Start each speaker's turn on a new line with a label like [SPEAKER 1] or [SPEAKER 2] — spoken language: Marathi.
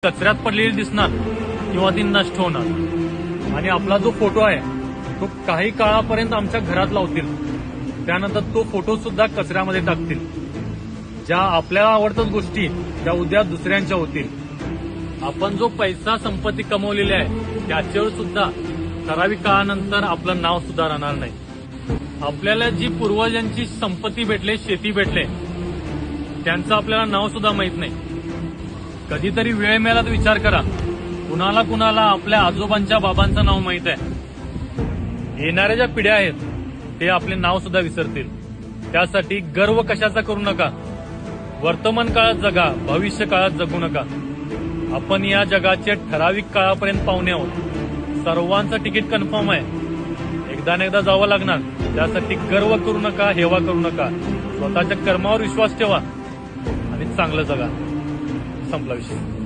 [SPEAKER 1] कचऱ्यात पडलेली दिसणार किंवा ती नष्ट होणार आणि आपला जो फोटो आहे तो काही काळापर्यंत आमच्या घरात लावतील, त्यानंतर तो फोटो सुद्धा कचऱ्यामध्ये टाकतील. ज्या आपल्याला आवडतात गोष्टी त्या उद्या दुसऱ्यांच्या होतील. आपण जो पैसा संपत्ती कमवलेली आहे त्याच्यावर सुद्धा ठराविक काळानंतर आपलं नाव सुद्धा राहणार नाही. आपल्याला जी पूर्वजांची संपत्ती भेटले, शेती भेटले, त्यांचं आपल्याला नाव सुद्धा माहित नाही. कधीतरी वेळ मिळाला तर विचार करा, कुणाला कुणाला आपल्या आजोबांच्या बाबांचं नाव माहित आहे. येणाऱ्या ज्या पिढ्या आहेत ते आपले नाव सुद्धा विसरतील. त्यासाठी गर्व कशाचा करू नका. वर्तमान काळात जगा, भविष्य काळात जगू नका. आपण या जगाचे ठराविक काळापर्यंत पाहुणे आहोत. सर्वांचं तिकीट कन्फर्म आहे, एकदा ना एकदा जावं लागणार. त्यासाठी गर्व करू नका, हेवा करू नका. स्वतःच्या कर्मावर विश्वास ठेवा आणि चांगलं जगा. संपला विषय.